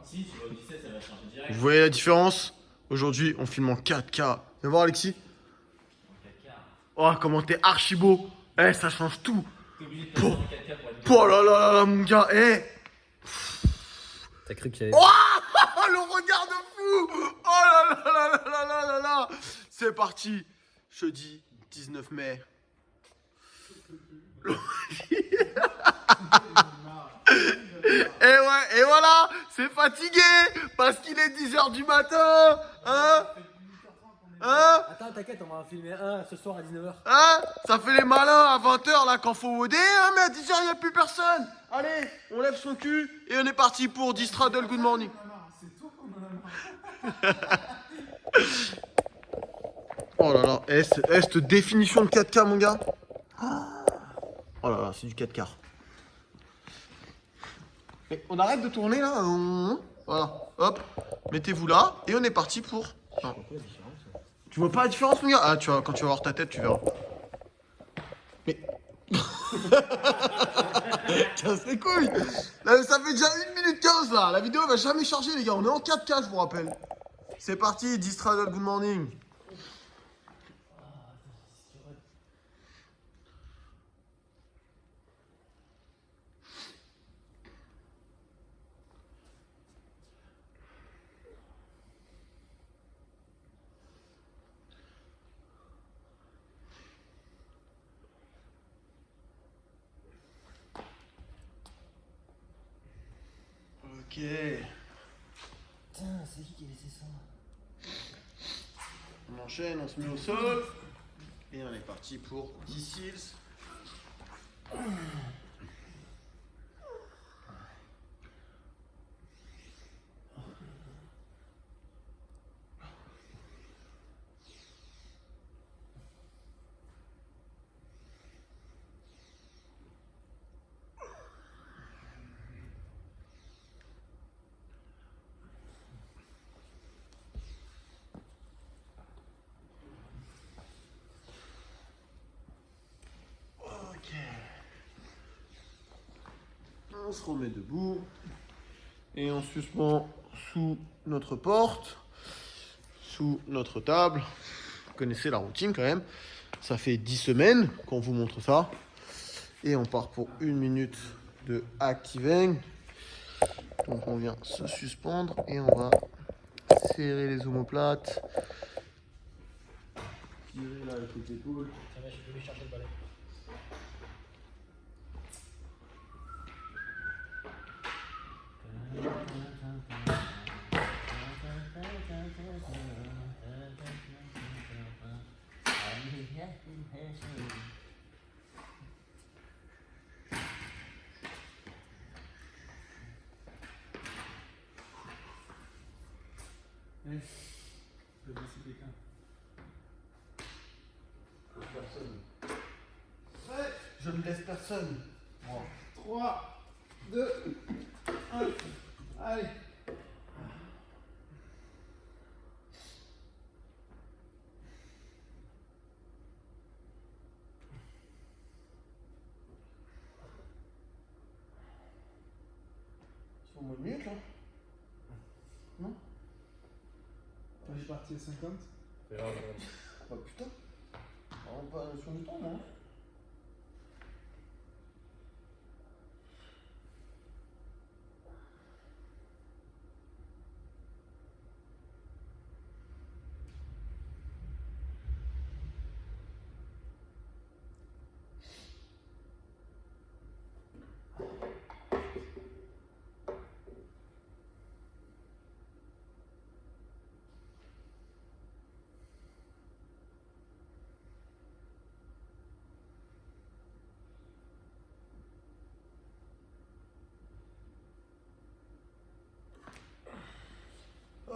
Si tu vas au 17, ça va changer direct. Vous voyez la différence? Aujourd'hui, on filme en 4K. Viens voir, Alexis. Oh, comment t'es archi beau. Eh, ça change tout. T'es obligé de passer en 4K pour être. Oh là là là là, mon gars. Eh. T'as cru qu'il y avait. Oh, le regard de fou. Oh là là là là là là là là. C'est parti. Jeudi 19 mai. Et ouais, et voilà, c'est fatigué parce qu'il est 10h du matin. Hein? Hein? Attends, t'inquiète, on va en filmer un ce soir à 19h. Hein? Ça fait les malins à 20h là quand faut woder, hein, mais à 10h il n'y a plus personne. Allez, on lève son cul et on est parti pour Distraddle Good Morning. Oh là là, cette définition de 4K mon gars. Oh là là, c'est du 4K. Et on arrête de tourner là. Voilà, hop, mettez-vous là et on est parti pour. Non. Tu vois pas la différence mon gars? Ah tu vois, quand tu vas voir ta tête tu verras. Mais. Casse les couilles. Là, ça fait déjà 1 minute 15 là. La vidéo va jamais charger les gars. On est en 4K je vous rappelle. C'est parti, Distraddle Good Morning. Ok. Putain, c'est qui a laissé ça? On enchaîne, on se met au sol. Et on est parti pour 10 seals. On se remet debout et on suspend sous notre porte, sous notre table. Vous connaissez la routine quand même. Ça fait 10 semaines qu'on vous montre ça. Et on part pour 1 minute de activing. Donc on vient se suspendre et on va serrer les omoplates. Tirer là avec les épaules. Je vais chercher le balai. Je ne laisse personne. 3, 2, 1. Allez. C'est au moins une minute là. Non? Je suis parti à 50. Bah putain. On n'a pas la notion du temps moi.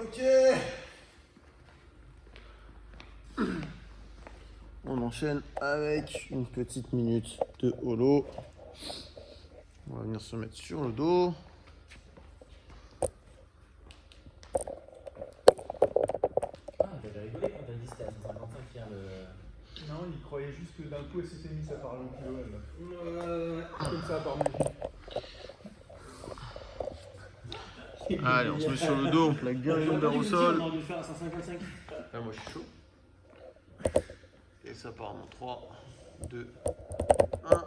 Ok. On enchaîne avec une petite minute de holo. On va venir se mettre sur le dos. Ah, t'avais rigolé quand t'as dit que c'était à 155 hier le. Non, il croyait juste que d'un coup elle s'était mise à parler en kilo. Elle. Comme ça, par Allez, on se met sur le dos, on plaque bien les lombaires au sol. On aurait dû le faire à 155. Là, moi je suis chaud. Et ça part en 3, 2, 1.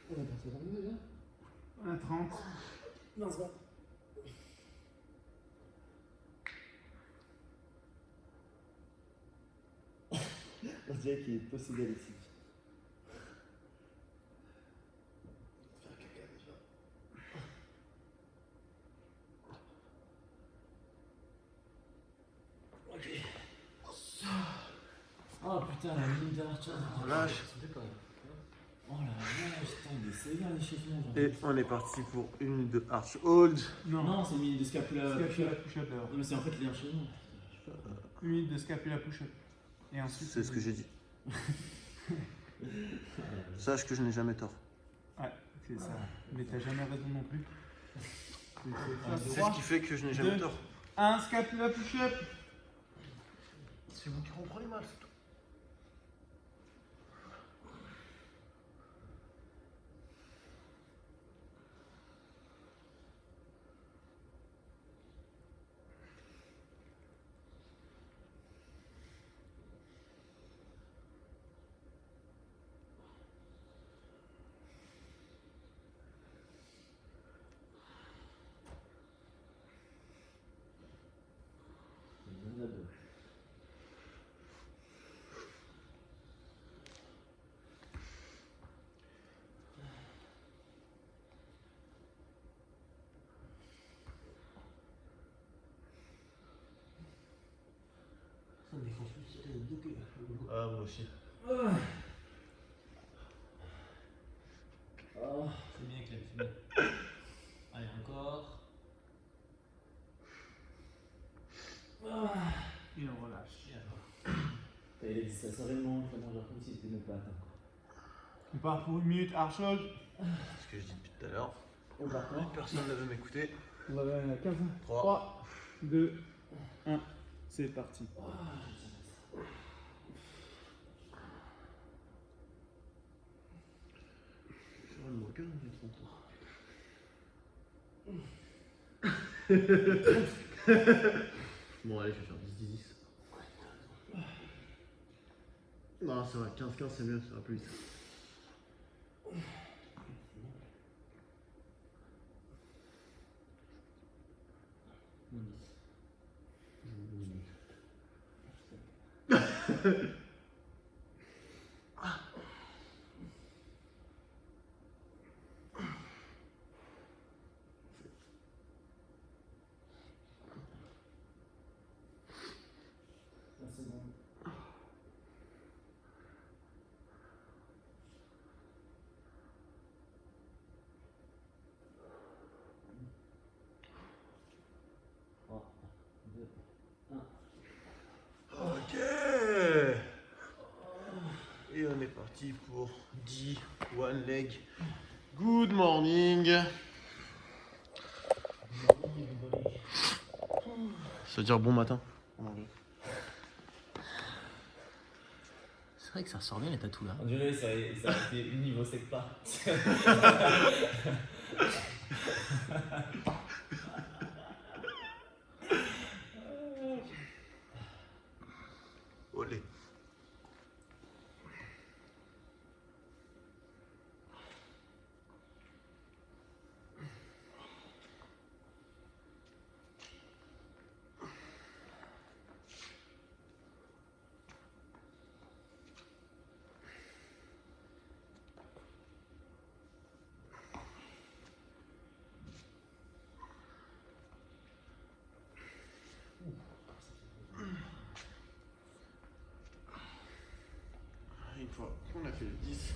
On est passé dans le déjà. 1,30. Non, c'est bon. On dirait qu'il est possédé Alexis. Faire caca déjà. Ok. Oh putain, la minute d'Archer. Relâche. Oh la vache, putain, il est sévère l'échauffement. Et on est parti pour une minute de arch hold. Non, c'est une minute de scapula. Scapula push-up d'abord. Non, mais c'est en fait l'échauffement. 1 minute de scapula push-up. Et ensuite. C'est ce que j'ai dit. Sache que je n'ai jamais tort. Ouais, c'est ça. Mais t'as jamais raison non plus. C'est ce qui fait que je n'ai jamais Deux. tort. Un scapula push-up. C'est vous qui comprenez mal, c'est tout. Ça me défonce plus, c'est bloqué. Ah, moi aussi. Oh, c'est bien Clem, c'est bien. Allez, encore. Et on relâche. Il a dit ça sereinement, vraiment, genre comme si c'était même pas atteint. On part pour 1 minute arch hold. C'est ce que je dis depuis tout à l'heure. On part quand? Personne ne veut m'écouter. On va aller à 15. 3. 3, 2, 1. C'est parti. Bon, allez, je vais faire 10-10. Non, c'est vrai, 15-15 c'est mieux, ça va plus vite. C'est bon. Ok. Et on est parti pour 10 one leg. Good morning. Ça veut dire bon matin en anglais. C'est vrai que ça ressort bien les tatous là. On dirait ça a été niveau sec pas. Olé. Une fois qu'on a fait le 10,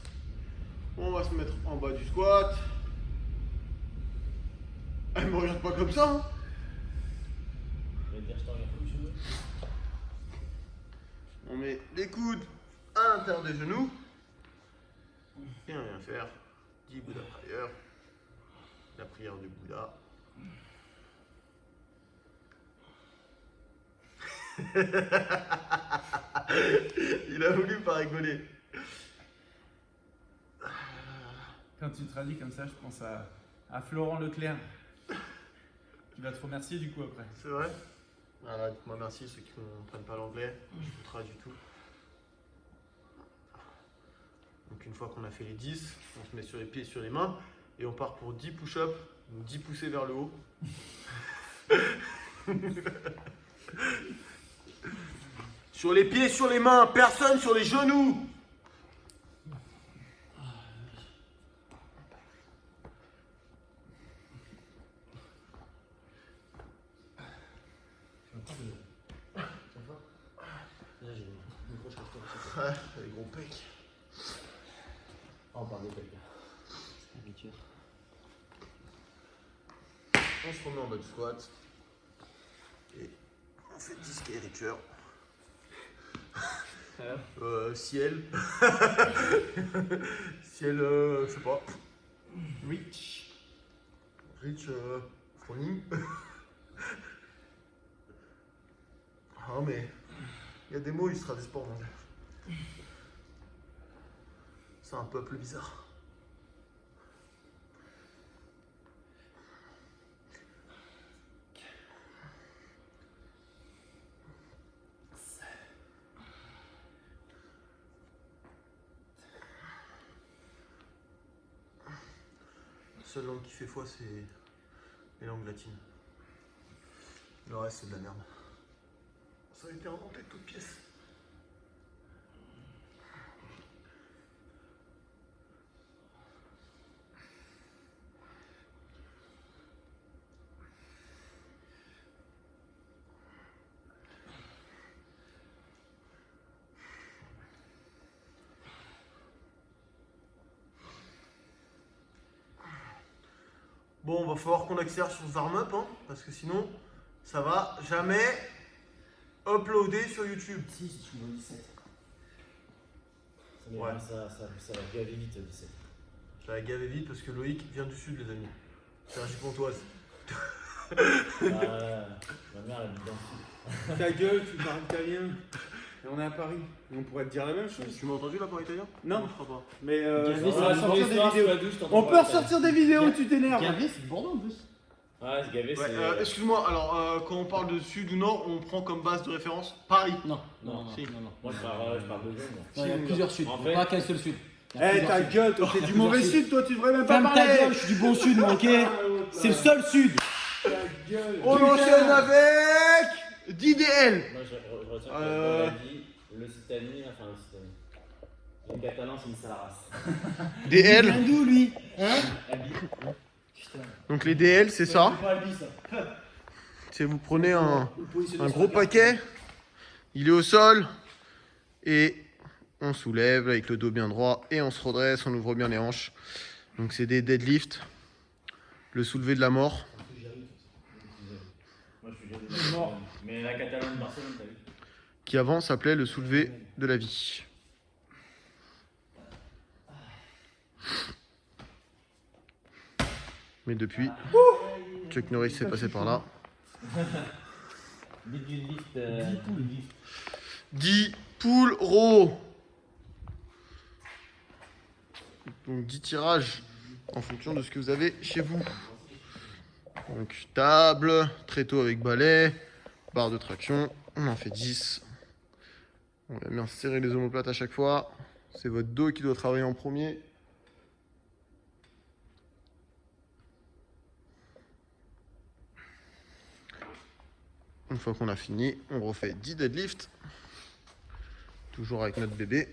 on va se mettre en bas du squat. Elle me regarde pas comme ça, hein. Je vais te dire, je t'en regarde comme je veux. On met les coudes à l'intérieur des genoux. Et on vient faire 10 Bouddha Prayer. La prière du Bouddha. Il a voulu pas rigoler. Quand tu traduis comme ça, je pense à Florent Leclerc. Qui va te remercier du coup après. C'est vrai? Voilà, dites-moi merci ceux qui ne comprennent pas l'anglais. Je vous traduis tout. Donc une fois qu'on a fait les 10, on se met sur les pieds et sur les mains. Et on part pour 10 push-ups, donc 10 poussées vers le haut. Sur les pieds, sur les mains, personne sur les genoux. Là, j'ai une grosse chose. Ouais, les gros pecs. On parle de quelqu'un. On se remet en bas du squat. Et on fait 10 K Reacher. Ciel. Ciel, je sais pas. Reach. Rich, Frowning. Ah mais, il y a des mots, il sera des sports mondiaux. C'est un peuple bizarre. La seule langue qui fait foi, c'est les langues latines. Le reste, c'est de la merde. Ça a été inventé de toutes pièces. Bon, va falloir qu'on accélère sur ce warm-up, hein, parce que sinon, ça va jamais uploader sur YouTube. Si, si tu veux 17. Ouais. Ça va gaver vite, 17. Ça va gaver vite parce que Loïc vient du sud, les amis. C'est un Pontoise. Ma mère, elle habite dans le sud. Ta gueule, tu parles italien. Et on est à Paris. Et on pourrait te dire la même chose. Tu m'as entendu là par italien? Non. Je crois pas. Mais Gavé, on c'est va la ressortir des soirée vidéos. sous la douche, t'entends On pas peut le ressortir des vidéos où tu t'énerves. Gavé, c'est Bordeaux en plus. Ouais, c'est gavé, Ouais, c'est. excuse-moi, alors quand on parle de sud ou nord, on prend comme base de référence Paris. Non, Non, non, si. non, non. Moi, je parle de Lyon, moi. Il y a plusieurs suds, En il fait- n'y a pas qu'un seul sud. Il y a Eh, plusieurs ta suds. gueule, toi, t'es du mauvais sud, toi, tu devrais même pas Ferme ta parler. gueule, je suis du bon sud, moi, ok? C'est le seul sud. Ta gueule. On enchaîne avec d'IDL. Moi, je retiens que on a dit le Citani, enfin le Citani. Le catalan, c'est une sale race. DL. Il vient d'où, lui? Hein? Albi. Putain. Donc les DL, c'est ça. C'est pas Albi, ça. C'est vous prenez un Vous le positionnez sur gros la carte. paquet, il est au sol et on soulève avec le dos bien droit et on se redresse, on ouvre bien les hanches. Donc c'est des deadlifts, le soulevé de la mort Moi, je suis déjà Mort. Mais la Catalane de Barcelone, t'as vu? qui avant s'appelait le soulevé de la vie. Mais depuis, Chuck Norris s'est passé par là. Big lift. 10 poules row. Donc 10 tirages en fonction de ce que vous avez chez vous. Donc table, tréteau avec balai, barre de traction, on en fait 10. On va bien serrer les omoplates à chaque fois. C'est votre dos qui doit travailler en premier. Une fois qu'on a fini, on refait 10 deadlifts. Toujours avec notre bébé.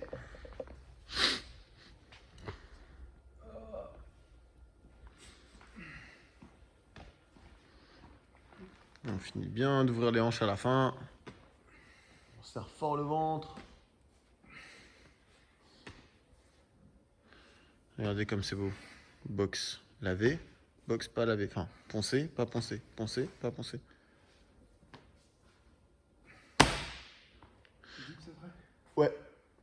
On finit bien d'ouvrir les hanches à la fin. On serre fort le ventre. Regardez comme c'est beau. Box lavé, box pas lavé. Enfin, poncé, pas poncé, poncé, pas poncé. Ouais.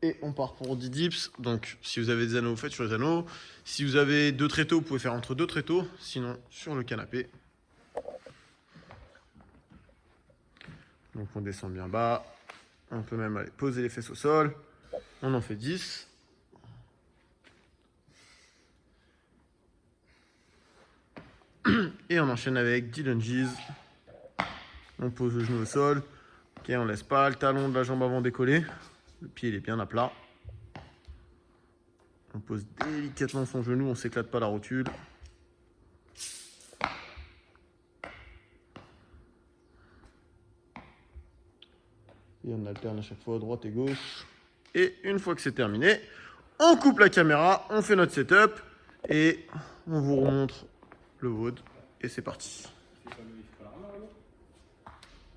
Et on part pour 10 dips. Donc, si vous avez des anneaux, vous faites sur les anneaux. Si vous avez 2 tréteaux, vous pouvez faire entre 2 tréteaux. Sinon, sur le canapé. Donc, on descend bien bas. On peut même aller poser les fesses au sol. On en fait 10. Et on enchaîne avec 10 lunges. On pose le genou au sol. Ok, on laisse pas le talon de la jambe avant décoller. Le pied il est bien à plat. On pose délicatement son genou, on s'éclate pas la rotule. Et on alterne à chaque fois droite et gauche. Et une fois que c'est terminé, on coupe la caméra, on fait notre setup et on vous remontre le WOD. Et c'est parti. Il fait pas le- il fait pas la main, alors